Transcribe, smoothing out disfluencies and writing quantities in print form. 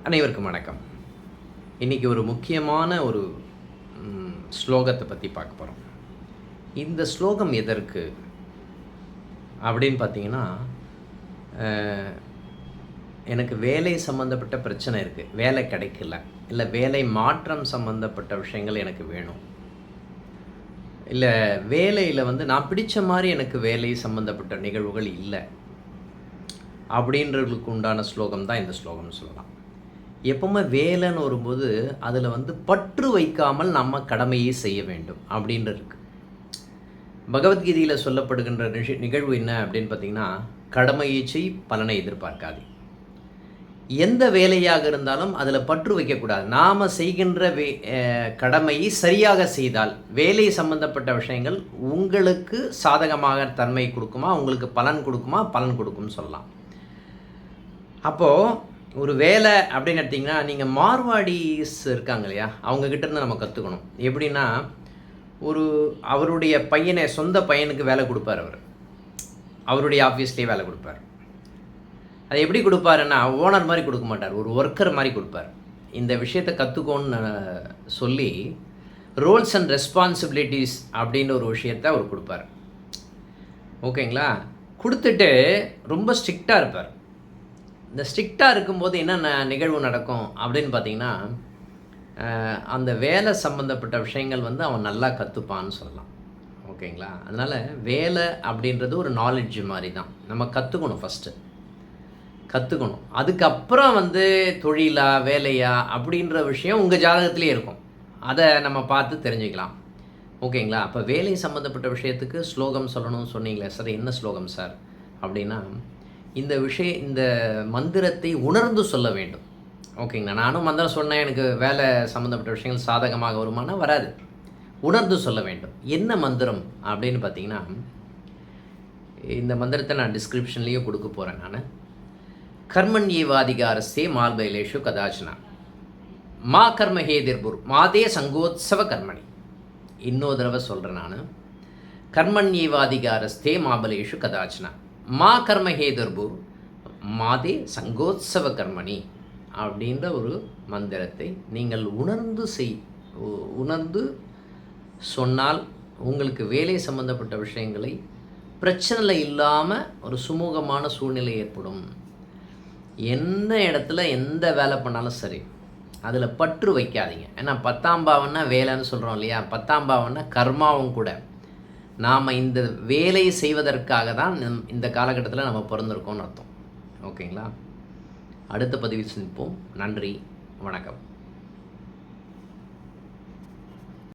அனைவருக்கும் வணக்கம். இன்றைக்கி ஒரு முக்கியமான ஒரு ஸ்லோகத்தை பற்றி பார்க்க போகிறோம். இந்த ஸ்லோகம் எதற்கு அப்படின்னு பார்த்தீங்கன்னா, எனக்கு வேலை சம்மந்தப்பட்ட பிரச்சனை இருக்குது, வேலை கிடைக்கல, இல்லை வேலை மாற்றம் சம்மந்தப்பட்ட விஷயங்கள் எனக்கு வேணும், இல்லை வேலையில் நான் பிடித்த மாதிரி எனக்கு வேலை சம்மந்தப்பட்ட நிகழ்வுகள் இல்லை அப்படின்றவர்களுக்கு உண்டான ஸ்லோகம் தான் இந்த ஸ்லோகம்னு சொல்லலாம். எப்பவுமே வேலைன்னு வரும்போது அதில் பற்று வைக்காமல் நம்ம கடமையை செய்ய வேண்டும் அப்படின்ற இருக்கு. பகவத்கீதையில் சொல்லப்படுகின்ற நிகழ்வு என்ன அப்படின்னு பார்த்தீங்கன்னா, கடமையை செய், பலனை எதிர்பார்க்காது. எந்த வேலையாக இருந்தாலும் அதில் பற்று வைக்கக்கூடாது. நாம் செய்கின்ற கடமையை சரியாக செய்தால் வேலை சம்பந்தப்பட்ட விஷயங்கள் உங்களுக்கு சாதகமாக தன்மை கொடுக்குமா, உங்களுக்கு பலன் கொடுக்குமா, பலன் கொடுக்கும்னு சொல்லலாம். அப்போது ஒரு வேலை அப்படின்னு எடுத்திங்கன்னா, நீங்கள் மார்வாடிஸ் இருக்காங்க இல்லையா, அவங்கக்கிட்டேருந்து நம்ம கற்றுக்கணும். எப்படின்னா, அவருடைய பையனை சொந்த பையனுக்கு வேலை கொடுப்பார். அவருடைய ஆஃபீஸ்லேயே வேலை கொடுப்பார். அது எப்படி கொடுப்பாருன்னா, ஓனர் மாதிரி கொடுக்க மாட்டார், ஒரு ஒர்க்கர் மாதிரி கொடுப்பார். இந்த விஷயத்தை கற்றுக்கோன்னு சொல்லி ரோல்ஸ் அண்ட் ரெஸ்பான்சிபிலிட்டிஸ் அப்படின்ற ஒரு விஷயத்தை அவர் கொடுப்பார். ஓகேங்களா? கொடுத்துட்டு ரொம்ப ஸ்ட்ரிக்டாக இருப்பார். இந்த ஸ்ட்ரிக்டாக இருக்கும்போது என்ன நிகழ்வு நடக்கும் அப்படின்னு பார்த்தீங்கன்னா, அந்த வேலை சம்மந்தப்பட்ட விஷயங்கள் அவன் நல்லா கற்றுப்பான்னு சொல்லலாம். ஓகேங்களா? அதனால் வேலை அப்படின்றது ஒரு நாலேஜ் மாதிரி தான். நம்ம கற்றுக்கணும், ஃபஸ்ட்டு கற்றுக்கணும். அதுக்கப்புறம் தொழிலா வேலையா அப்படின்ற விஷயம் உங்கள் ஜாதகத்திலே இருக்கும். அதை நம்ம பார்த்து தெரிஞ்சுக்கலாம். ஓகேங்களா? அப்போ வேலை சம்மந்தப்பட்ட விஷயத்துக்கு ஸ்லோகம் சொல்லணும்னு சொன்னீங்களே சார், என்ன ஸ்லோகம் சார் அப்படின்னா, இந்த மந்திரத்தை உணர்ந்து சொல்ல வேண்டும். ஓகேங்களா? நானும் மந்திரம் சொன்னேன், எனக்கு வேலை சம்மந்தப்பட்ட விஷயங்கள் சாதகமாக வருமானா வராது. உணர்ந்து சொல்ல வேண்டும். என்ன மந்திரம் அப்படின்னு பார்த்தீங்கன்னா, இந்த மந்திரத்தை நான் டிஸ்கிரிப்ஷன்லேயும் கொடுக்க போகிறேன். நான் கர்மண்யேவாதிகாரஸ்தே மால்பைலேஷு கதாச்சனா மா கர்ம ஹேதிர்புர் மாதே சங்கோத்சவ கர்மணி. இன்னொரு தடவை சொல்கிறேன் நான், கர்மண்யேவாதிகாரஸ்தே மாபலேஷு கதாச்சனா மா கர்ம ஹேதுர்புர் மாதே சங்கோத்சவ கர்மணி அப்படின்ற ஒரு மந்திரத்தை நீங்கள் உணர்ந்து சொன்னால் உங்களுக்கு வேலை சம்பந்தப்பட்ட விஷயங்களை பிரச்சனை இல்லாமல் ஒரு சுமூகமான சூழ்நிலை ஏற்படும். எந்த இடத்துல எந்த வேலை பண்ணாலும் சரி, அதில் பற்று வைக்காதீங்க. ஏன்னா 10ஆம் பாவம்னா வேலைன்னு சொல்கிறோம் இல்லையா, 10ஆம் பாவம்னா கர்மாவும் கூட. நாம் இந்த வேலையை செய்வதற்காக தான் இந்த காலகட்டத்தில் நம்ம பிறந்திருக்கோம்னு அர்த்தம். ஓகேங்களா? அடுத்த பதிவில் சந்திப்போம். நன்றி, வணக்கம்.